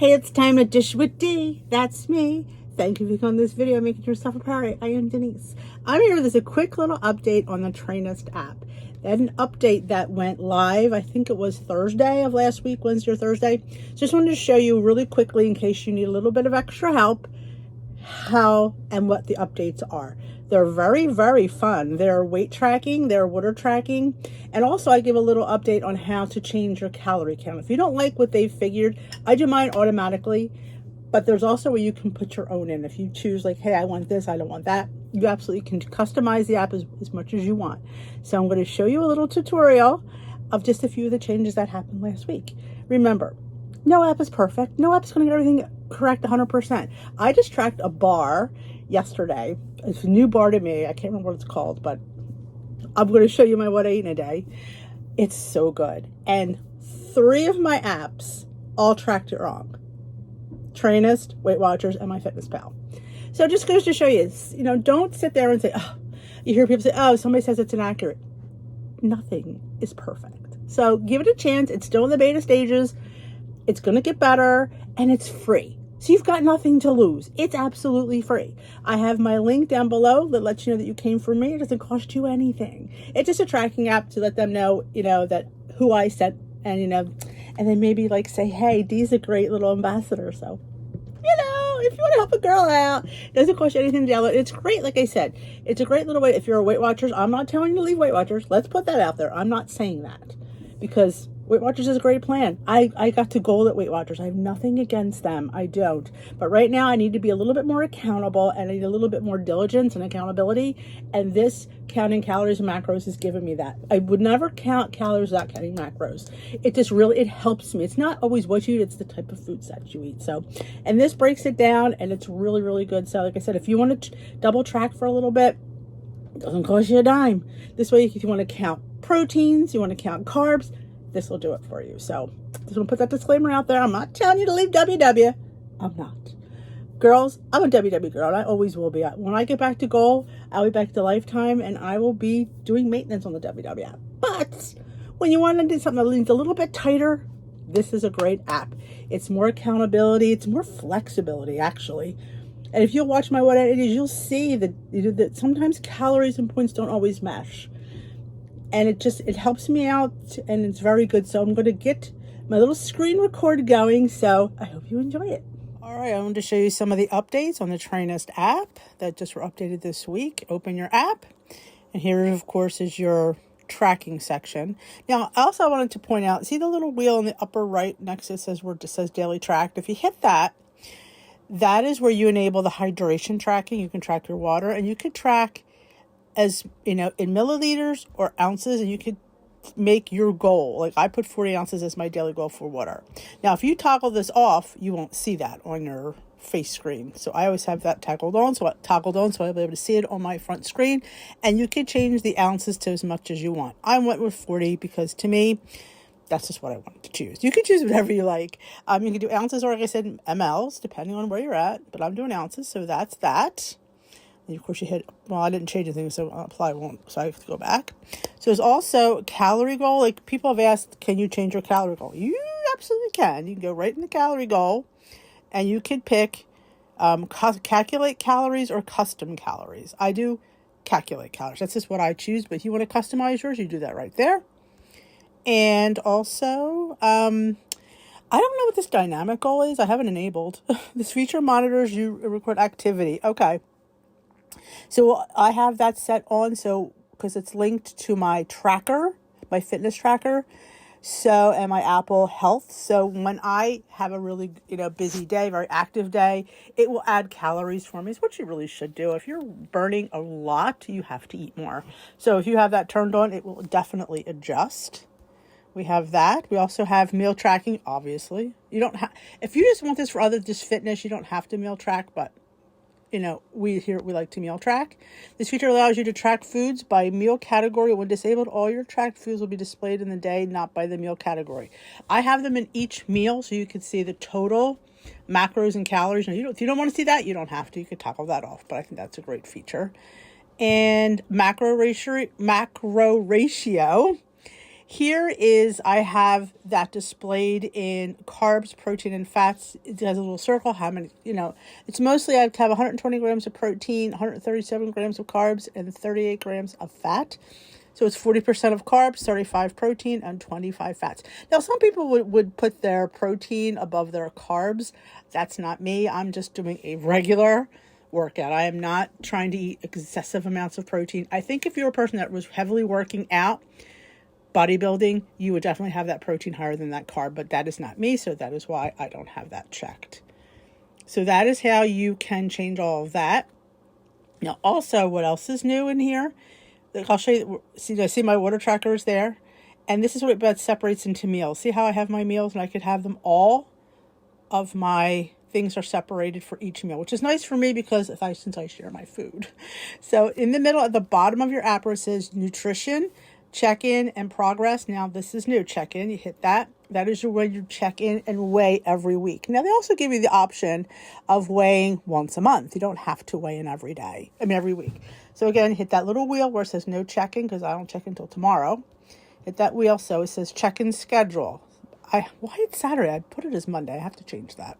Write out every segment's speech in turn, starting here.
Hey, it's time to dish with D. That's me. Thank you for clicking on this video, making yourself a priority. I am Denise. I'm here with a quick little update on the Trainest app. They had an update that went live, I think it was Thursday of last week, Wednesday or Thursday. Just wanted to show you really quickly, in case you need a little bit of extra help, how and what the updates are. They're very, very fun. They're weight tracking, they're water tracking, and also I give a little update on how to change your calorie count. If you don't like what they've figured, I do mine automatically, but there's also where you can put your own in. If you choose like, hey, I want this, I don't want that, you absolutely can customize the app as much as you want. So I'm going to show you a little tutorial of just a few of the changes that happened last week. Remember, no app is perfect. No app is going to get everything correct 100%. I just tracked a bar yesterday. It's a new bar to me. I can't remember what it's called, but I'm going to show you what I eat in a day. It's so good. And 3 of my apps all tracked it wrong. Trainest, Weight Watchers, and MyFitnessPal. So it just goes to show you, don't sit there and say, oh, you hear people say, oh, somebody says it's inaccurate. Nothing is perfect. So give it a chance. It's still in the beta stages. It's going to get better, and it's free. So you've got nothing to lose. It's absolutely free. I have my link down below that lets you know that you came from me. It doesn't cost you anything. It's just a tracking app to let them know, that who I sent, and, and then maybe like say, hey, Dee's a great little ambassador. So, if you want to help a girl out, it doesn't cost you anything to download. It's great. Like I said, it's a great little way. If you're a Weight Watchers, I'm not telling you to leave Weight Watchers. Let's put that out there. I'm not saying that, because Weight Watchers is a great plan. I got to gold at Weight Watchers. I have nothing against them. I don't. But right now I need to be a little bit more accountable, and I need a little bit more diligence and accountability. And this counting calories and macros has given me that. I would never count calories without counting macros. It just really, it helps me. It's not always what you eat, it's the type of foods that you eat. So, and this breaks it down, and it's really, really good. So like I said, if you want to double track for a little bit, it doesn't cost you a dime. This way, if you want to count proteins, you want to count carbs, this will do it for you. So just want to put that disclaimer out there. I'm not telling you to leave WW. I'm not. Girls, I'm a WW girl, and I always will be. When I get back to goal, I'll be back to lifetime, and I will be doing maintenance on the WW app. But when you want to do something that leans a little bit tighter, this is a great app. It's more accountability. It's more flexibility, actually. And if you'll watch my what it is, you'll see that sometimes calories and points don't always mesh. And it helps me out, and it's very good. So I'm going to get my little screen record going. So I hope you enjoy it. All right, I wanted to show you some of the updates on the Trainest app that just were updated this week. Open your app, and here, of course, is your tracking section. Now, I also wanted to point out, see the little wheel in the upper right next to it says where it says daily tracked. If you hit that, that is where you enable the hydration tracking. You can track your water, and you can track as in milliliters or ounces, and you could make your goal. Like I put 40 ounces as my daily goal for water. Now, if you toggle this off, you won't see that on your face screen. So I always have that toggled on, so I'll be able to see it on my front screen. And you can change the ounces to as much as you want. I went with 40 because to me, that's just what I wanted to choose. You can choose whatever you like. You can do ounces, or like I said, mLs, depending on where you're at. But I'm doing ounces, so that's that. And of course you hit, well, I didn't change anything, so apply won't, so I have to go back. So there's also calorie goal. Like people have asked, can you change your calorie goal? You absolutely can. You can go right in the calorie goal, and you can pick calculate calories or custom calories. I do calculate calories. That's just what I choose, but if you want to customize yours, you do that right there. And also, I don't know what this dynamic goal is. I haven't enabled. This feature monitors you record activity. Okay. So I have that set on, so because it's linked to my tracker, my fitness tracker, so, and my Apple Health. So when I have a really, busy day, very active day, it will add calories for me. It's what you really should do. If you're burning a lot, you have to eat more. So if you have that turned on, it will definitely adjust. We have that. We also have meal tracking, obviously. You don't have, if you just want this for other just fitness, you don't have to meal track, but we like to meal track. This feature allows you to track foods by meal category. When disabled, all your tracked foods will be displayed in the day, not by the meal category. I have them in each meal, so you can see the total macros and calories. Now, if you don't want to see that, you don't have to. You could toggle that off, but I think that's a great feature. And macro ratio Here is, I have that displayed in carbs, protein, and fats. It has a little circle, how many, it's mostly I have to have 120 grams of protein, 137 grams of carbs, and 38 grams of fat. So it's 40% of carbs, 35 protein, and 25 fats. Now, some people would put their protein above their carbs. That's not me. I'm just doing a regular workout. I am not trying to eat excessive amounts of protein. I think if you're a person that was heavily working out, bodybuilding, you would definitely have that protein higher than that carb, but that is not me, so that is why I don't have that checked. So that is how you can change all of that. Now, also, what else is new in here? I'll show you. See my water tracker is there, and this is what it separates into meals. See how I have my meals, and I could have them all of my things are separated for each meal, which is nice for me because since I share my food. So in the middle, at the bottom of your app, where it says nutrition, check-in, and progress. Now this is new. Check-in, you hit that. That is where you check in and weigh every week. Now they also give you the option of weighing once a month. You don't have to weigh in every week. So again, hit that little wheel where it says no check-in, because I don't check until tomorrow. Hit that wheel, so it says check-in schedule. Why it's Saturday? I put it as Monday. I have to change that.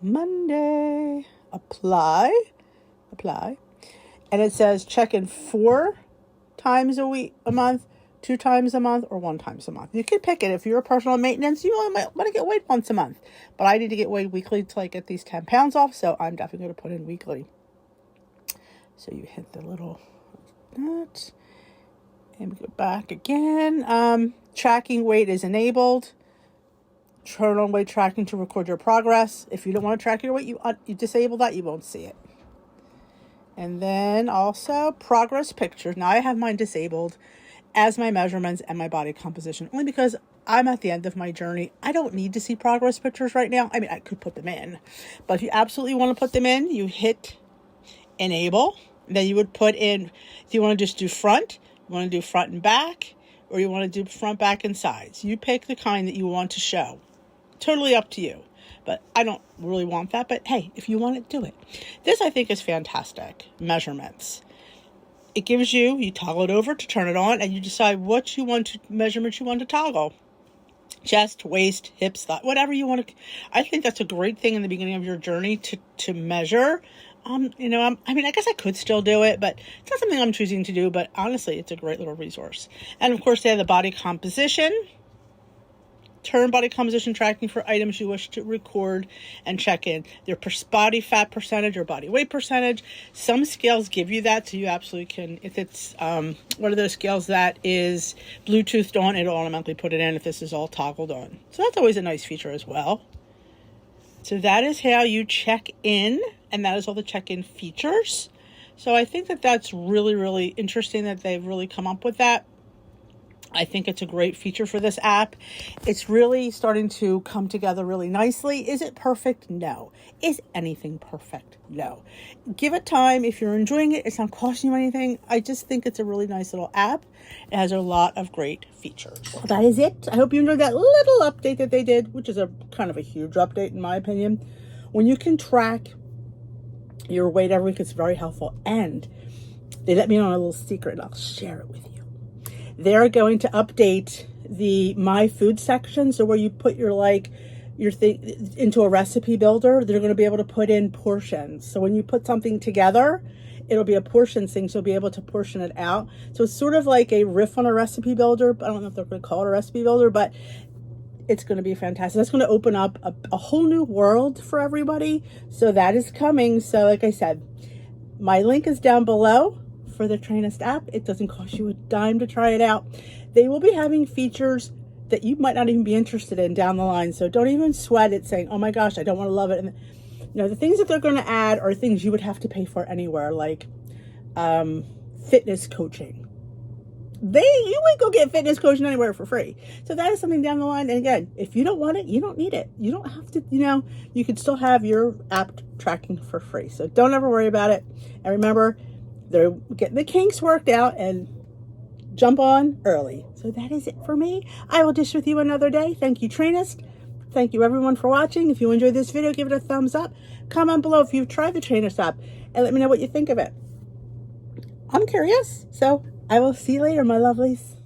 Monday. Apply. And it says check in 4 times a month, 2 times a month, or 1 time a month. You can pick it. If you're a personal maintenance, you only might want to get weighed once a month. But I need to get weighed weekly till I get these 10 pounds off, so I'm definitely going to put in weekly. So you hit the little nut, and we go back again. Tracking weight is enabled. Turn on weight tracking to record your progress. If you don't want to track your weight, you disable that. You won't see it. And then also progress pictures. Now I have mine disabled as my measurements and my body composition, only because I'm at the end of my journey. I don't need to see progress pictures right now. I mean, I could put them in, but if you absolutely want to put them in, you hit enable. Then you would put in, if you want to just do front, you want to do front and back, or you want to do front, back, and sides. You pick the kind that you want to show. Totally up to you. But I don't really want that. But hey, if you want it, do it. This I think is fantastic. Measurements. It gives you toggle it over to turn it on, and you decide what measurements you want to toggle. Chest, waist, hips, thigh, whatever you want to. I think that's a great thing in the beginning of your journey to measure. I guess I could still do it, but it's not something I'm choosing to do. But honestly, it's a great little resource. And of course, they have the body composition. Turn body composition tracking for items you wish to record and check in. Their body fat percentage or body weight percentage. Some scales give you that, so you absolutely can. If it's one of those scales that is Bluetoothed on, it'll automatically put it in if this is all toggled on. So that's always a nice feature as well. So that is how you check in, and that is all the check-in features. So I think that's really, really interesting that they've really come up with that. I think it's a great feature for this app. It's really starting to come together really nicely. Is it perfect? No. Is anything perfect? No. Give it time. If you're enjoying it, it's not costing you anything. I just think it's a really nice little app. It has a lot of great features. Well, that is it. I hope you enjoyed that little update that they did, which is a kind of a huge update in my opinion. When you can track your weight every week, it's very helpful. And they let me know a little secret, and I'll share it with you. They're going to update the My Food section. So where you put your thing into a recipe builder, they're going to be able to put in portions. So when you put something together, it'll be a portion thing. So you'll be able to portion it out. So it's sort of like a riff on a recipe builder. But I don't know if they're going to call it a recipe builder, but it's going to be fantastic. That's going to open up a whole new world for everybody. So that is coming. So like I said, my link is down below. For the Trainest app. It doesn't cost you a dime to try it out. They will be having features that you might not even be interested in down the line. So don't even sweat it saying, oh my gosh, I don't want to love it. And the things that they're going to add are things you would have to pay for anywhere, like fitness coaching. You ain't go get fitness coaching anywhere for free. So that is something down the line. And again, if you don't want it, you don't need it. You don't have to, you could still have your app tracking for free. So don't ever worry about it. And remember, they're getting the kinks worked out, and jump on early. So that is it for me. I will dish with you another day. Thank you, Trainest. Thank you, everyone, for watching. If you enjoyed this video, give it a thumbs up. Comment below if you've tried the Trainest app, and let me know what you think of it. I'm curious. So I will see you later, my lovelies.